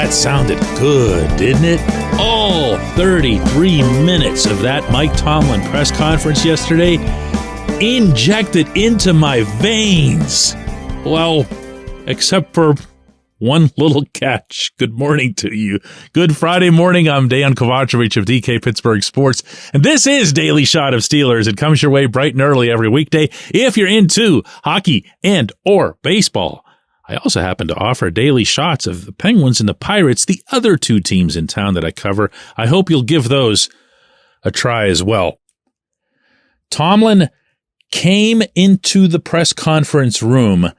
that sounded good, didn't it? All 33 minutes of that Mike Tomlin press conference yesterday injected into my veins. Well, except for one little catch. Good morning to you. Good Friday morning. I'm Dejan Kovacevic of DK Pittsburgh Sports, and this is Daily Shot of Steelers. It comes your way bright and early every weekday if you're into hockey and or baseball. I also happen to offer daily shots of the Penguins and the Pirates, the other two teams in town that I cover. I hope you'll give those a try as well. Tomlin came into the press conference room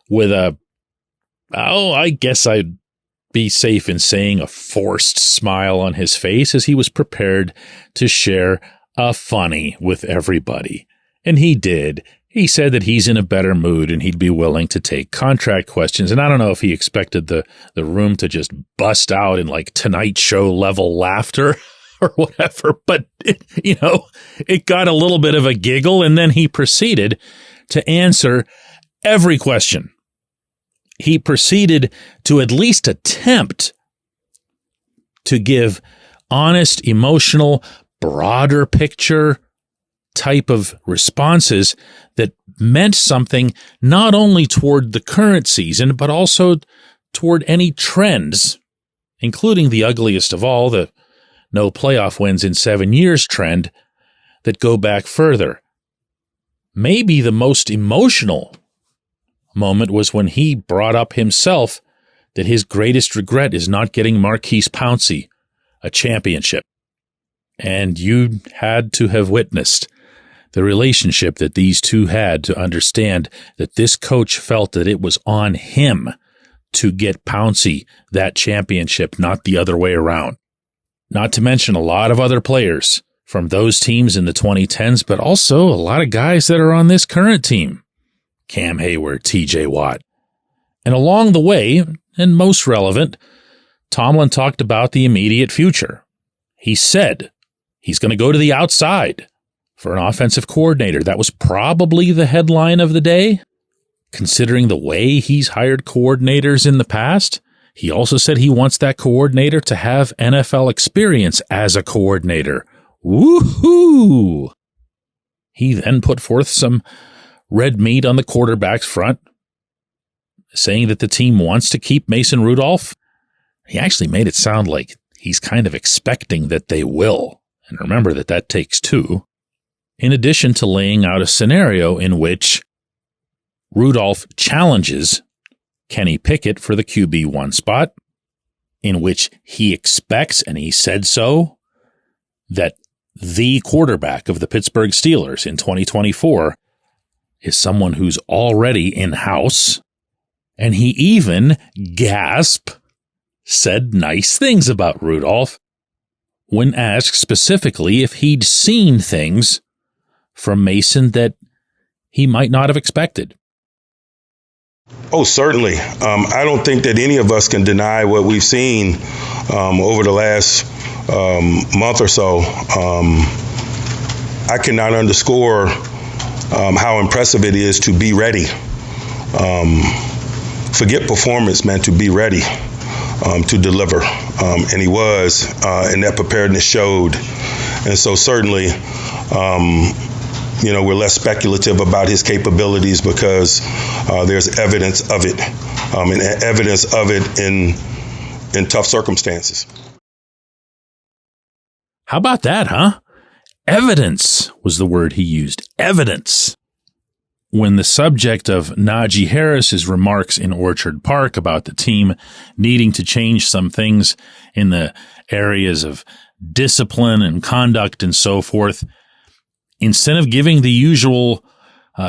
with I guess I'd be safe in saying a forced smile on his face as he was prepared to share a funny with everybody. And he did. He said that he's in a better mood and he'd be willing to take contract questions. And I don't know if he expected the room to just bust out in like Tonight Show level laughter or whatever. But, it got a little bit of a giggle, and then he proceeded to answer every question. He proceeded to at least attempt to give honest, emotional, broader picture type of responses that meant something not only toward the current season, but also toward any trends, including the ugliest of all, the no playoff wins in 7 years trend that go back further. Maybe the most emotional moment was when he brought up himself that his greatest regret is not getting Marquise Pouncey a championship. And you had to have witnessed the relationship that these two had to understand that this coach felt that it was on him to get Pouncey that championship, not the other way around. Not to mention a lot of other players from those teams in the 2010s, but also a lot of guys that are on this current team. Cam Hayward, TJ Watt. And along the way, and most relevant, Tomlin talked about the immediate future. He said he's going to go to the outside for an offensive coordinator. That was probably the headline of the day, considering the way he's hired coordinators in the past. He also said he wants that coordinator to have NFL experience as a coordinator. Woohoo! He then put forth some red meat on the quarterback's front, saying that the team wants to keep Mason Rudolph. He actually made it sound like he's kind of expecting that they will. And remember that takes two. In addition to laying out a scenario in which Rudolph challenges Kenny Pickett for the QB1 spot, in which he expects, and he said so, that the quarterback of the Pittsburgh Steelers in 2024 is someone who's already in-house, and he even, said nice things about Rudolph when asked specifically if he'd seen things from Mason that he might not have expected. Oh, certainly. I don't think that any of us can deny what we've seen over the last month or so. I cannot underscore how impressive it is to be ready. Forget performance, man, to be ready to deliver. And he was, and that preparedness showed. And so certainly, we're less speculative about his capabilities because there's evidence of it, and evidence of it in tough circumstances. How about that, huh? Evidence was the word he used. Evidence. When the subject of Najee Harris's remarks in Orchard Park about the team needing to change some things in the areas of discipline and conduct and so forth, instead of giving the usual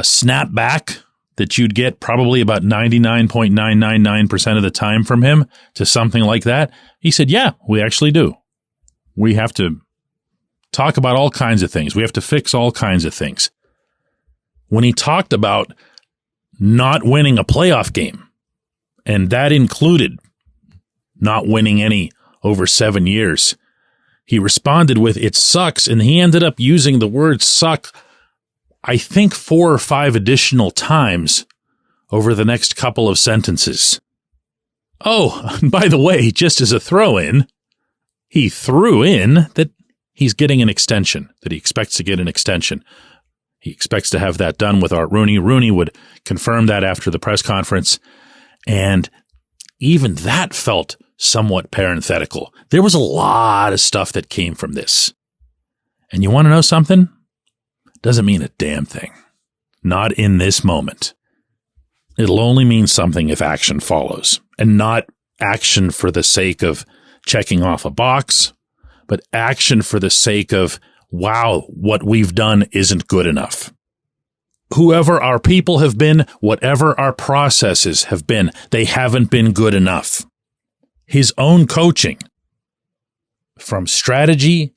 snap back that you'd get probably about 99.999% of the time from him to something like that, he said, yeah, we actually do. We have to talk about all kinds of things. We have to fix all kinds of things. When he talked about not winning a playoff game, and that included not winning any over 7 years, he responded with, it sucks, and he ended up using the word suck, I think 4 or 5 additional times over the next couple of sentences. Oh, by the way, just as a throw-in, he threw in that he's getting an extension, that he expects to get an extension. He expects to have that done with Art Rooney. Rooney would confirm that after the press conference, and even that felt somewhat parenthetical. There was a lot of stuff that came from this. And you want to know something? Doesn't mean a damn thing. Not in this moment. It'll only mean something if action follows, and not action for the sake of checking off a box, but action for the sake of, wow, what we've done isn't good enough. Whoever our people have been, whatever our processes have been, they haven't been good enough. His own coaching, from strategy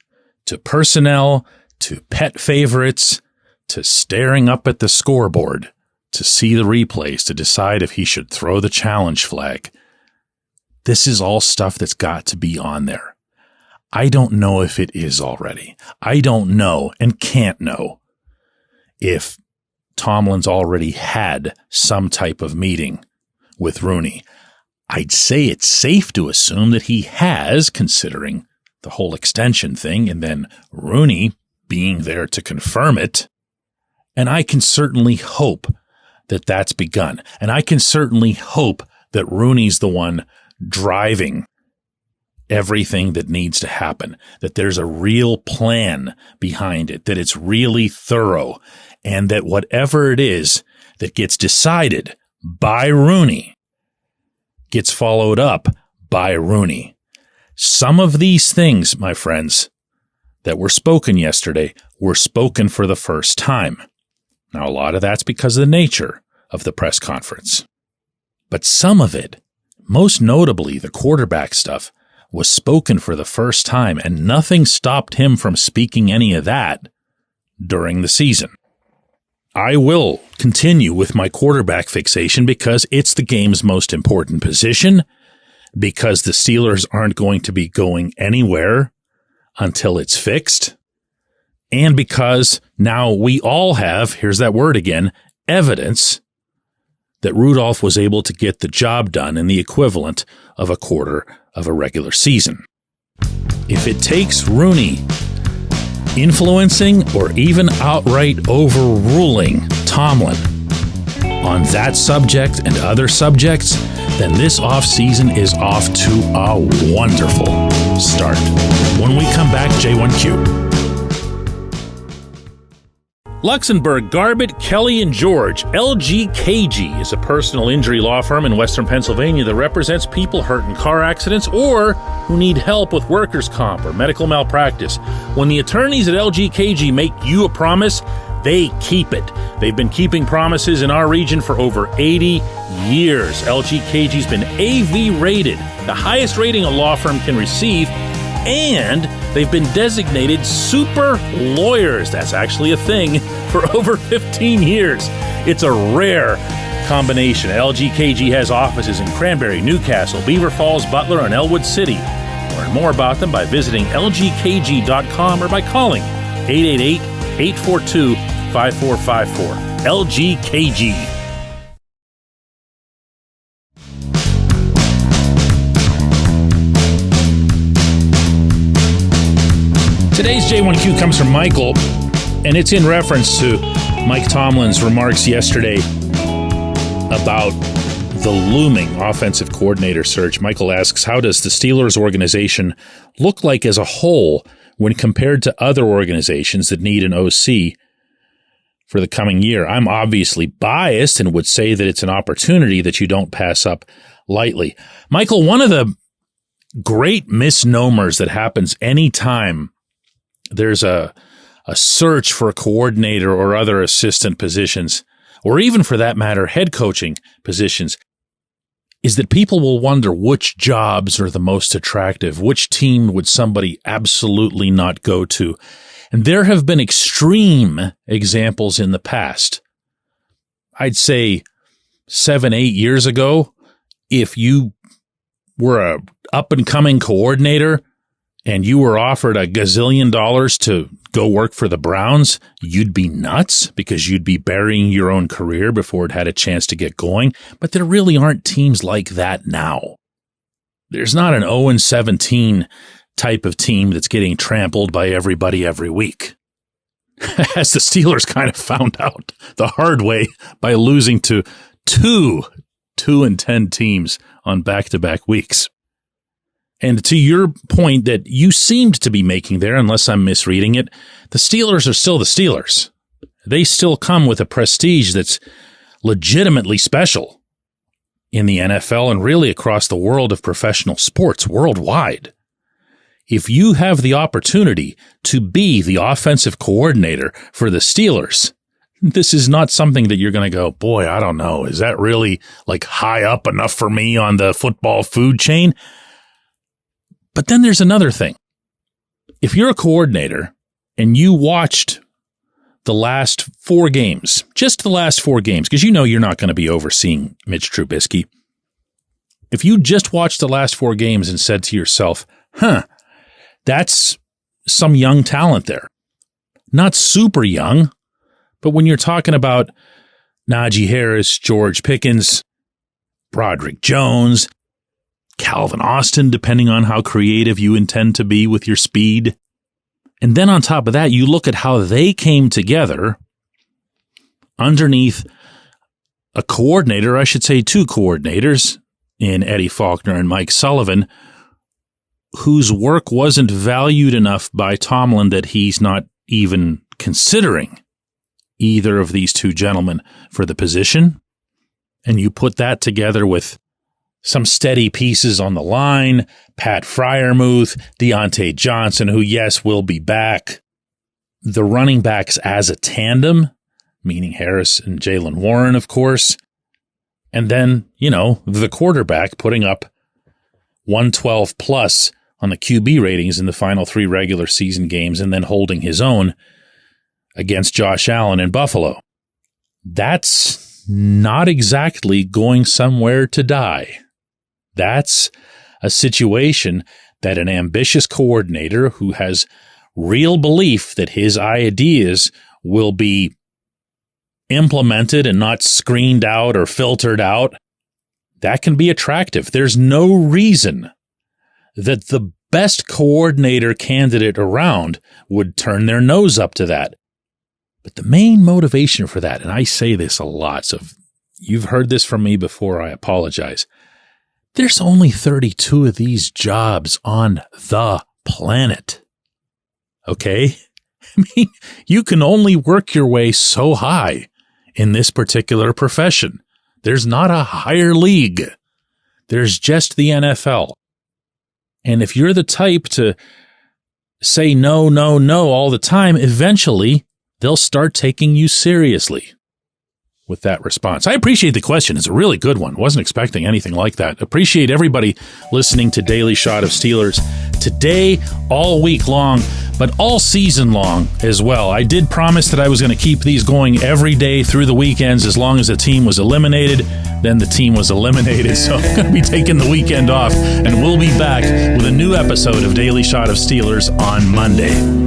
to personnel to pet favorites to staring up at the scoreboard to see the replays to decide if he should throw the challenge flag. This is all stuff that's got to be on there. I don't know if it is already. I don't know and can't know if Tomlin's already had some type of meeting with Rooney. I'd say it's safe to assume that he has, considering the whole extension thing and then Rooney being there to confirm it. And I can certainly hope that that's begun. And I can certainly hope that Rooney's the one driving everything that needs to happen, that there's a real plan behind it, that it's really thorough, and that whatever it is that gets decided by Rooney gets followed up by Rooney. Some of these things, my friends, that were spoken yesterday were spoken for the first time. Now, a lot of that's because of the nature of the press conference. But some of it, most notably the quarterback stuff, was spoken for the first time, and nothing stopped him from speaking any of that during the season. I will continue with my quarterback fixation because it's the game's most important position, because the Steelers aren't going to be going anywhere until it's fixed, and because now we all have, here's that word again, evidence that Rudolph was able to get the job done in the equivalent of a quarter of a regular season. If it takes Rooney influencing or even outright overruling Tomlin on that subject and other subjects, then this offseason is off to a wonderful start. When we come back, J1Q. Luxembourg, Garbett, Kelly & George. LGKG is a personal injury law firm in Western Pennsylvania that represents people hurt in car accidents or who need help with workers' comp or medical malpractice. When the attorneys at LGKG make you a promise, they keep it. They've been keeping promises in our region for over 80 years. LGKG's been AV rated, the highest rating a law firm can receive, and they've been designated super lawyers. That's actually a thing for over 15 years. It's a rare combination. LGKG has offices in Cranberry, Newcastle, Beaver Falls, Butler, and Elwood City. Learn more about them by visiting lgkg.com or by calling 888-842-5454. LGKG. Today's J1Q comes from Michael, and it's in reference to Mike Tomlin's remarks yesterday about the looming offensive coordinator search. Michael asks, how does the Steelers organization look like as a whole when compared to other organizations that need an OC for the coming year? I'm obviously biased and would say that it's an opportunity that you don't pass up lightly. Michael, one of the great misnomers that happens anytime there's a search for a coordinator or other assistant positions, or even for that matter, head coaching positions, is that people will wonder which jobs are the most attractive, which team would somebody absolutely not go to. And there have been extreme examples in the past. I'd say 7-8 years ago, if you were a up-and-coming coordinator and you were offered $1 gazillion to go work for the Browns, you'd be nuts because you'd be burying your own career before it had a chance to get going. But there really aren't teams like that now. There's not an 0-17 type of team that's getting trampled by everybody every week. As the Steelers kind of found out the hard way by losing to two 2-10 teams on back-to-back weeks. And to your point that you seemed to be making there, unless I'm misreading it, the Steelers are still the Steelers. They still come with a prestige that's legitimately special in the NFL and really across the world of professional sports worldwide. If you have the opportunity to be the offensive coordinator for the Steelers, this is not something that you're going to go, boy, I don't know. Is that really like high up enough for me on the football food chain? But then there's another thing. If you're a coordinator and you watched the last 4 games, just the last 4 games, because you know you're not going to be overseeing Mitch Trubisky. If you just watched the last 4 games and said to yourself, that's some young talent there. Not super young, but when you're talking about Najee Harris, George Pickens, Broderick Jones, Calvin Austin, depending on how creative you intend to be with your speed. And then on top of that, you look at how they came together underneath a coordinator, I should say 2 coordinators in Eddie Faulkner and Mike Sullivan, whose work wasn't valued enough by Tomlin that he's not even considering either of these 2 gentlemen for the position. And you put that together with some steady pieces on the line, Pat Freiermuth, Deontay Johnson, who, yes, will be back. The running backs as a tandem, meaning Harris and Jaylen Warren, of course. And then, the quarterback putting up 112 plus on the QB ratings in the final 3 regular season games and then holding his own against Josh Allen in Buffalo. That's not exactly going somewhere to die. That's a situation that an ambitious coordinator who has real belief that his ideas will be implemented and not screened out or filtered out, that can be attractive. There's no reason that the best coordinator candidate around would turn their nose up to that. But the main motivation for that, and I say this a lot, so if you've heard this from me before, I apologize. There's only 32 of these jobs on the planet. Okay? I mean, you can only work your way so high in this particular profession. There's not a higher league. There's just the NFL. And if you're the type to say no, no, no all the time, eventually they'll start taking you seriously with that response. I appreciate the question. It's a really good one. Wasn't expecting anything like that. Appreciate everybody listening to Daily Shot of Steelers today, all week long, but all season long as well. I did promise that I was going to keep these going every day through the weekends as long as the team was eliminated. Then the team was eliminated, so I'm going to be taking the weekend off, and we'll be back with a new episode of Daily Shot of Steelers on Monday.